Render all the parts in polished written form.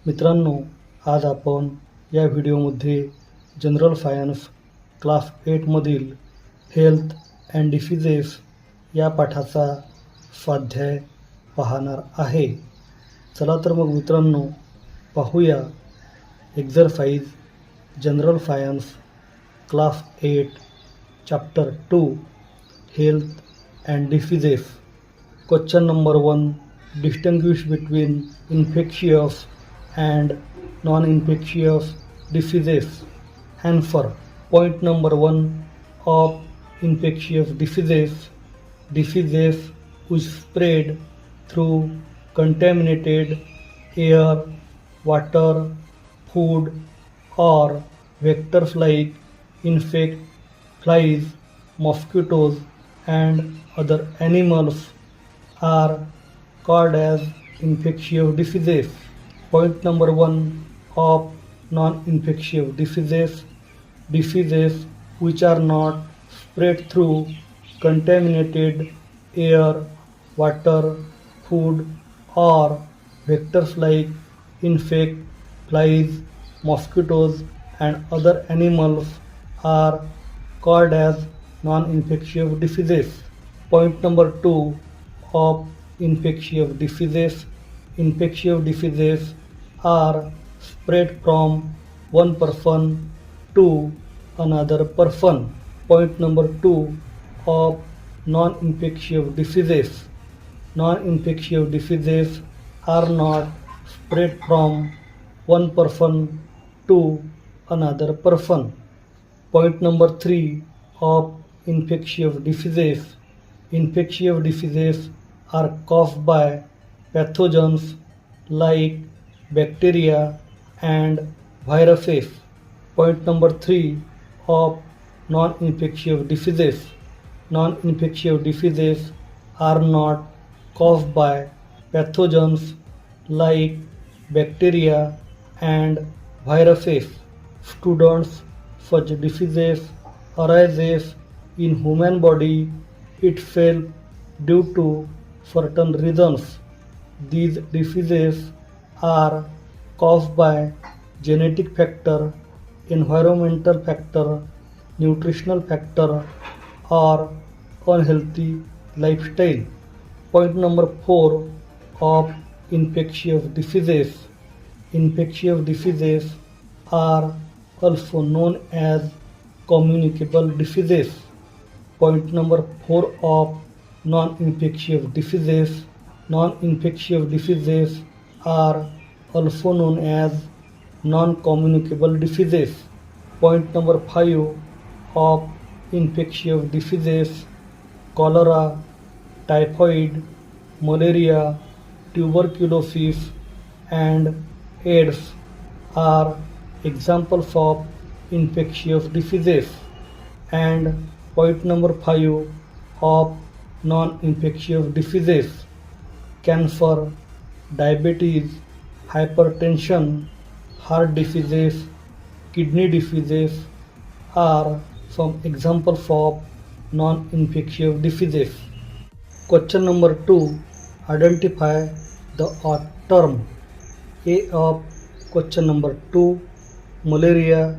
मित्रांनो, आज आपण या व्हिडिओमध्ये जनरल सायन्स क्लास 8मधील हेल्थ अँड डिसीजेस या पाठाचा स्वाध्याय पाहणार आहे. चला तर मग मित्रांनो, पाहूया exercise general science class 8 chapter 2 health and diseases. Question number 1. Distinguish between infectious and non-infectious diseases. Answer. Point number 1. Of infectious diseases which spread through contaminated air, water, food, or vectors like insects, flies, mosquitoes, and other animals are called as infectious diseases. Point number 1. Of non-infectious diseases which are not spread through contaminated air, water, food, or vectors like insects, flies, mosquitoes, and other animals are called as non-infectious diseases. Point number 2. Of infectious diseases are spread from one person to another person. Point number 2. Of non-infectious diseases are not spread from one person to another person. Point number 3. Of infectious diseases are caused by pathogens like bacteria and viruses. Point number 3. Of non-infectious diseases are not caused by pathogens like bacteria and viruses. Students, such diseases arises in human body itself due to certain reasons. These diseases are caused by genetic factor, environmental factor, nutritional factor, or unhealthy lifestyle. Point number 4. Of infectious diseases are also known as communicable diseases. Point number 4. Of non-infectious diseases are also known as non-communicable diseases. Point number 5. Of infectious diseases, cholera, typhoid, malaria, tuberculosis, and AIDS are examples of infectious diseases. And point number 5. Of non-infectious diseases, cancer, diabetes, hypertension, heart diseases, kidney diseases are some examples of non-infectious diseases. Question number 2. Identify the odd term. A of question number 2. Malaria,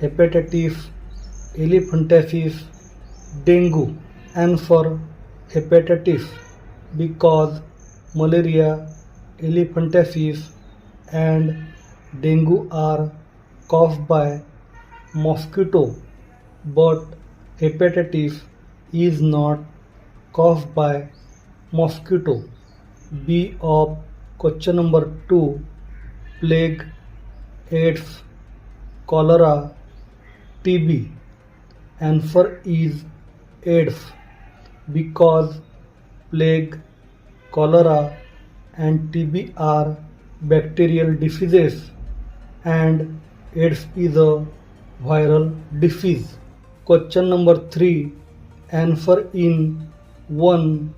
hepatitis, elephantiasis, dengue. Answer. Hepatitis, because malaria, elephantiasis, and dengue are caused by mosquito, but hepatitis is not caused by mosquito. B of question number 2. Plague, AIDS, cholera, TB. Answer is AIDS, because plague, cholera, and TB are bacterial diseases and AIDS is a viral disease. Question number 3. Answer in 1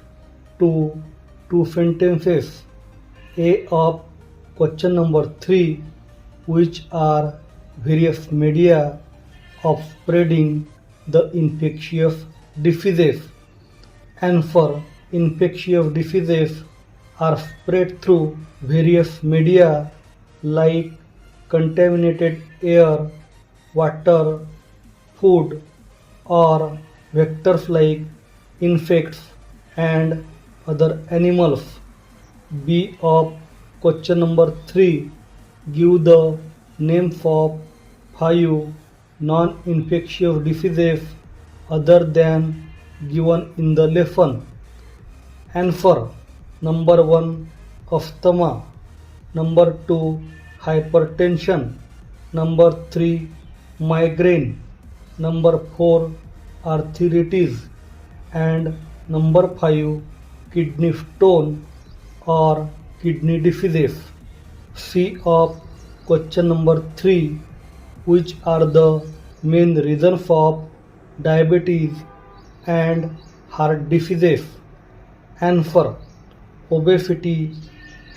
to 2 sentences. A of question number 3. Which are various media of spreading the infectious diseases? Answer. Infectious diseases are spread through various media like contaminated air, water, food, or vectors like insects and other animals. B of question number 3. Give the names of 5 non-infectious diseases other than given in the lesson. Answer: number 1 asthma, number 2 hypertension, number 3 migraine, number 4 arthritis, and number 5 kidney stone or kidney diseases. C of question number 3. Which are the main reasons of diabetes and heart diseases? Answer: obesity,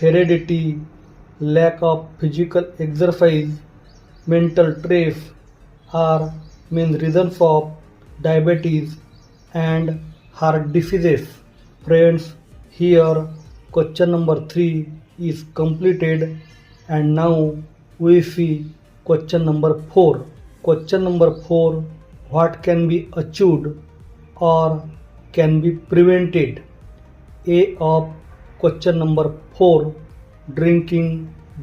heredity, lack of physical exercise, mental stress are main reasons of diabetes and heart diseases. Friends, here question number 3 is completed, and now we see question number 4. Question number 4: what can be achieved or can be prevented? A of question number 4: drinking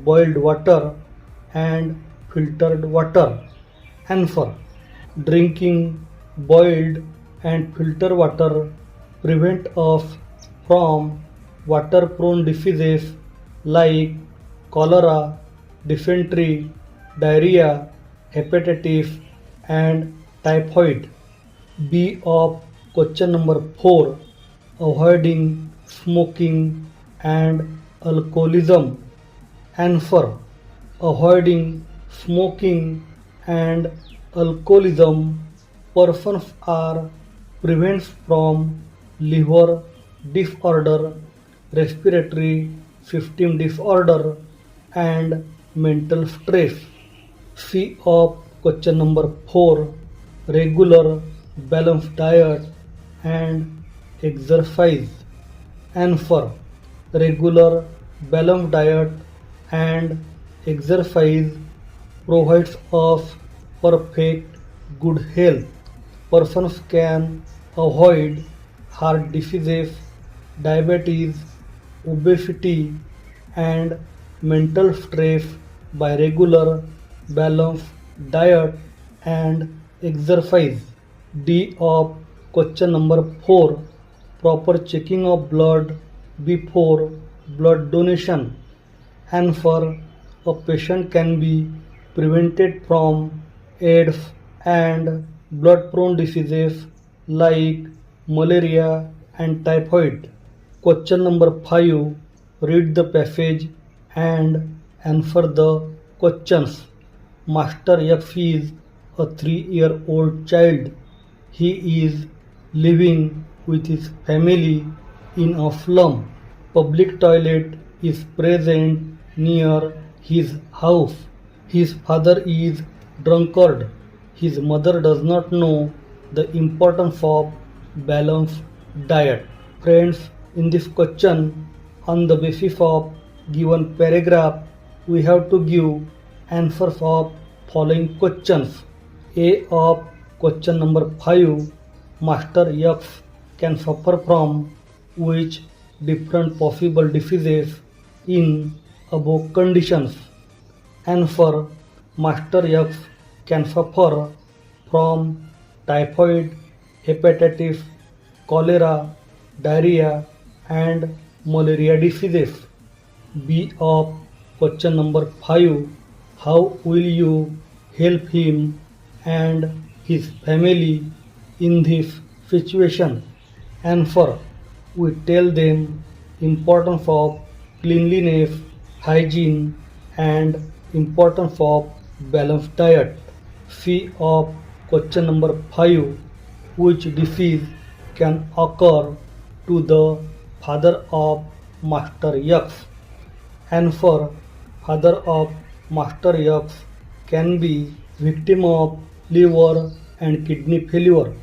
boiled water and filtered water. Answer: drinking boiled and filtered water prevent us from water-prone diseases like cholera, dysentery, diarrhea, hepatitis, and typhoid. B of question number 4: avoiding smoking and alcoholism. Answer: avoiding smoking and alcoholism persons are prevents from liver disorder, respiratory system disorder, and mental stress. C of question number 4: regular balanced diet and exercise. Answer: regular balanced diet and exercise provides us perfect good health. Persons can avoid heart diseases, diabetes, obesity, and mental stress by regular balanced diet and exercise. D of question number 4: proper checking of blood before blood donation. Answer: a patient can be prevented from AIDS and blood-prone diseases like malaria and typhoid. Question number 5. Read the passage and answer the questions. Master X is a 3-year-old child. He is living with his family in a slum. Public toilet is present near his house. His father is drunkard. His mother does not know the importance of balanced diet. Friends, in this question, on the basis of given paragraph, we have to give answers of following questions. A of question number 5. Master X can suffer from which different possible diseases in above conditions? Answer: Master X can suffer from typhoid, hepatitis, cholera, diarrhea, and malaria diseases. B of question number 5. How will you help him and his family in this situation? Answer: we tell them importance of cleanliness, hygiene, and importance of balanced diet. C of question number 5. Which disease can occur to the father of Master X? Answer: father of Master X can be victim of liver and kidney failure.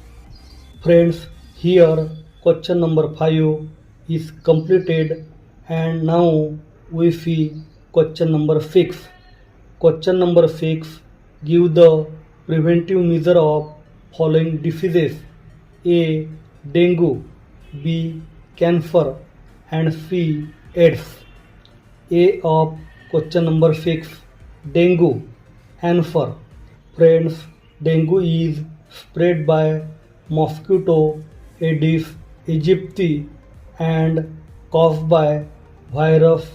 Friends, here question number 5 is completed, and now we see Question number 6. Question number 6. Give the preventive measure of following diseases: A. Dengue, B. Cancer, and C. AIDS. A of question number 6. Dengue. Answer. Friends, dengue is spread by mosquito Aedes aegypti and caused by virus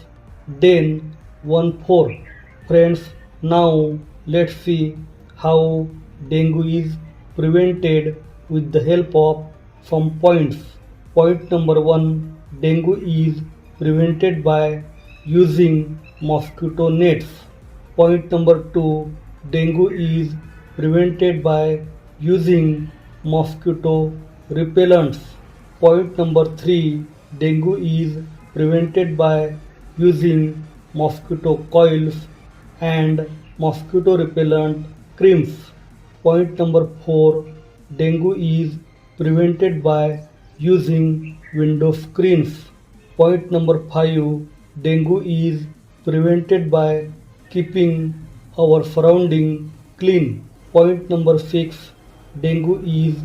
Den-14. Friends, now let's see how dengue is prevented with the help of some points. Point number 1. Dengue is prevented by using mosquito nets. Point number 2. Dengue is prevented by using mosquito repellents. Point number 3. Dengue is prevented by using mosquito coils and mosquito repellent creams. Point number 4. Dengue is prevented by using window screens. Point number 5. Dengue is prevented by keeping our surrounding clean. Point number 6. Dengue is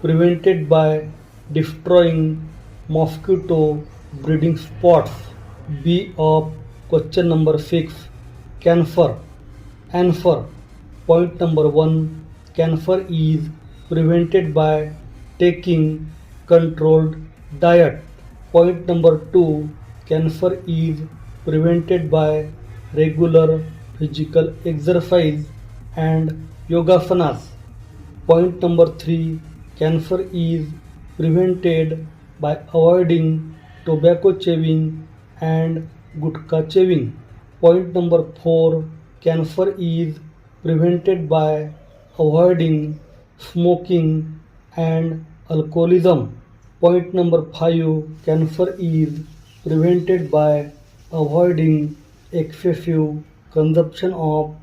prevented by destroying mosquito breeding spots. B of question number 6. Cancer. Answer. Point number 1. Cancer is prevented by taking controlled diet. Point number 2. Cancer is prevented by regular physical exercise and yogasanas. Point number 3. Cancer is prevented by avoiding tobacco chewing and gutka chewing. Point number 4. Cancer is prevented by avoiding smoking and alcoholism. Point number 5. Cancer is prevented by avoiding excessive consumption of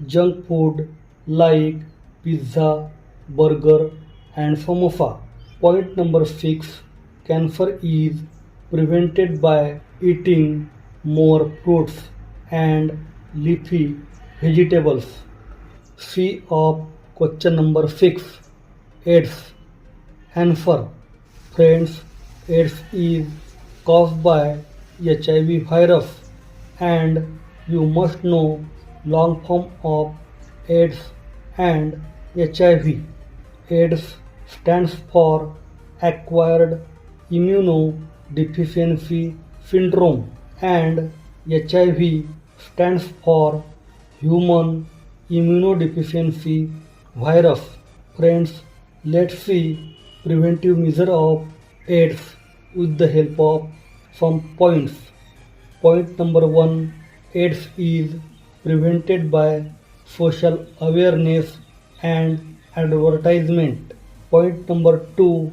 junk food like pizza, burger, and samosa. Point number 6. Cancer is prevented by eating more fruits and leafy vegetables. C of question number 6. AIDS. Answer. Friends, AIDS is caused by HIV virus, and you must know long form of AIDS and HIV. AIDS stands for Acquired Immunodeficiency Syndrome, and HIV stands for Human Immunodeficiency Virus. Friends, let's see preventive measure of AIDS with the help of some points. Point number 1. AIDS is prevented by social awareness and advertisement. Point number 2.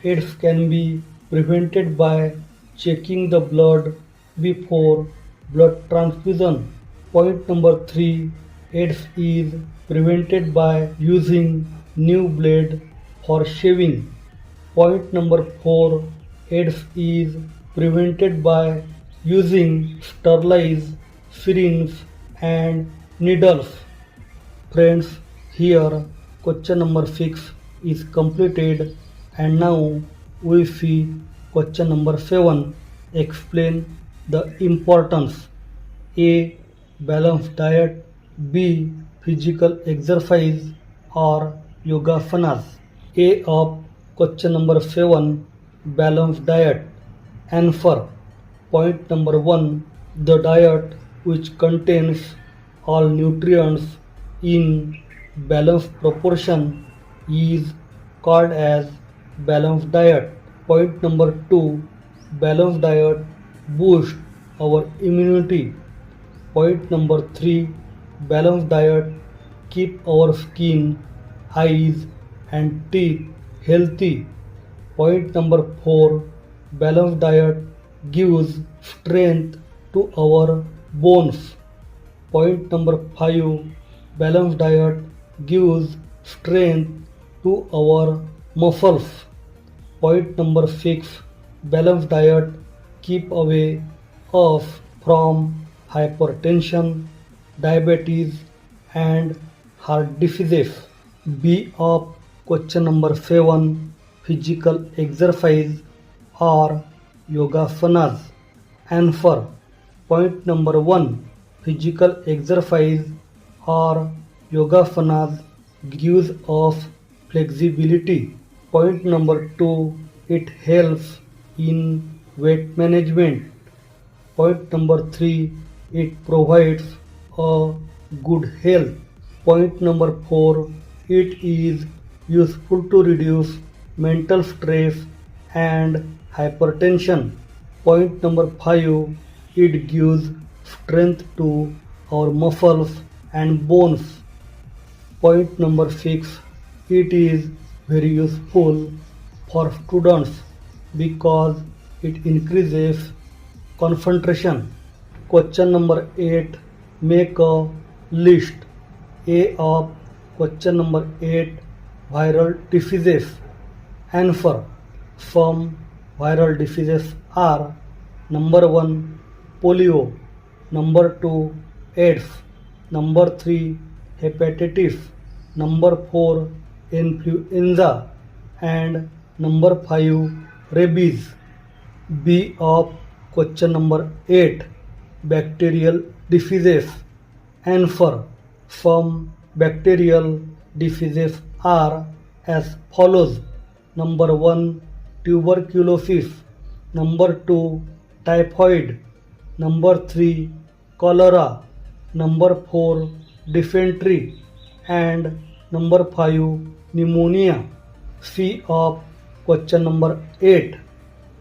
AIDS can be prevented by checking the blood before blood transfusion. Point number 3. AIDS is prevented by using new blade for shaving. Point number 4. AIDS is prevented by using sterilized syringes and needles. Friends, here question number 6 is completed, and now we see question number 7. Explain the importance. A. Balanced diet. B. Physical exercise or yogasanas. A of question number 7. Balanced diet. Answer. Point number 1. The diet which contains all nutrients in balanced proportion is called as balanced diet. Point number 2. Balanced diet boosts our immunity. Point number 3. Balanced diet keep our skin, eyes and teeth healthy. Point number 4. Balanced diet gives strength to our bones. Point number 5. Balanced diet gives strength to our muscles. Point number 6. Balanced diet keep away us from hypertension, diabetes, and heart diseases. B of question number 7, physical exercise or yogasanas. Answer. Point number 1, physical exercise or yogasanas gives us flexibility. Point number 2, it helps in weight management. Point number 3, it provides a good health. Point number 4, it is useful to reduce mental stress and hypertension. Point number 5, it gives strength to our muscles and bones. Point number 6, it is very useful for students because it increases concentration. Question number 8, make a list. A of question number 8, viral diseases. Answer. Some viral diseases are number 1, polio, number 2, AIDS, number 3, hepatitis, number 4, influenza, and number 5, rabies. B of question number 8, bacterial diseases. Answer. Some bacterial diseases are as follows. Number 1, tuberculosis, number 2, typhoid, number 3, cholera, number 4, dysentery, and number 5, pneumonia. C of question number 8,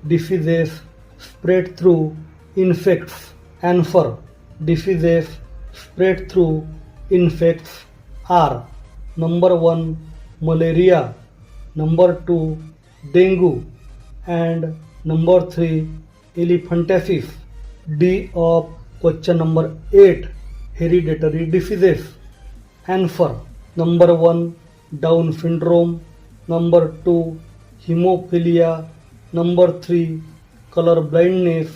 diseases spread through insects. Answer. Diseases spread through insects are number 1, malaria, number 2, dengue, and number 3, elephantiasis. D of question number 8, hereditary diseases. Answer. Number 1, Down syndrome, number 2, hemophilia, number 3, color blindness,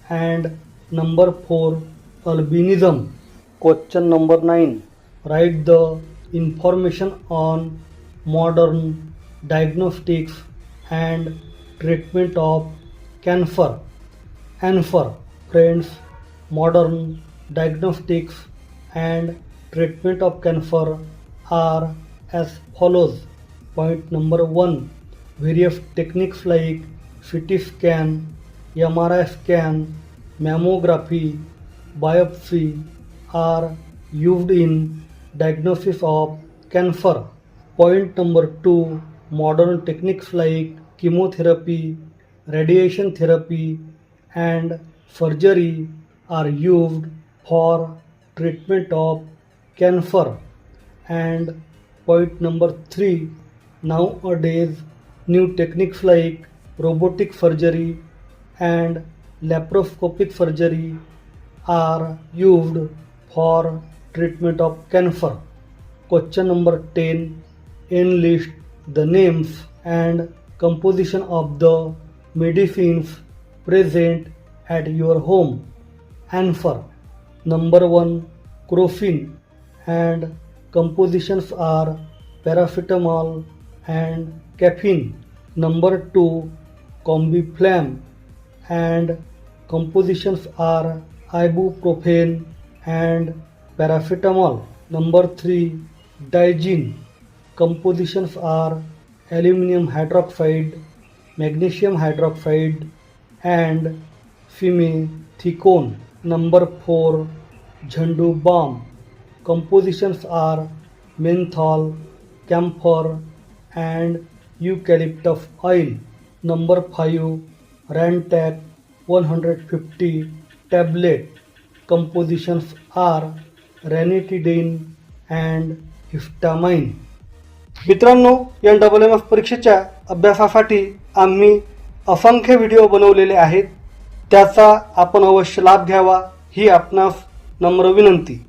and number 4, albinism. Question number 9, write the information on modern diagnostics and treatment of cancer. Answer. Friends, modern diagnostics and treatment of cancer are as follows. Point number 1, various techniques like CT scan, MRI scan, mammography, biopsy are used in diagnosis of cancer. Point number 2, modern techniques like chemotherapy, radiation therapy, and surgery are used for treatment of cancer. And point number 3, nowadays new techniques like robotic surgery and laparoscopic surgery are used for treatment of cancer. Question number 10, enlist the names and composition of the medicines present at your home. Answer. Number 1, crocin, and compositions are paracetamol and caffeine. Number 2, combiflam, and compositions are ibuprofen and paracetamol. Number 3, Digene, compositions are aluminum hydroxide, magnesium hydroxide, and simethicone. Number 4, Jhandu balm, compositions are menthol, camphor, and eucalyptus oil. Number 5, Rantac 150 tablet, compositions are ranitidine and histamine. मित्रांनो, NMMS परीक्षेच्या अभ्यासासाठी आम्ही असंख्य video बनवलेले आहेत. त्याचा आपण अवश्य लाभ घ्यावा ही आपणास नम्र विनंती.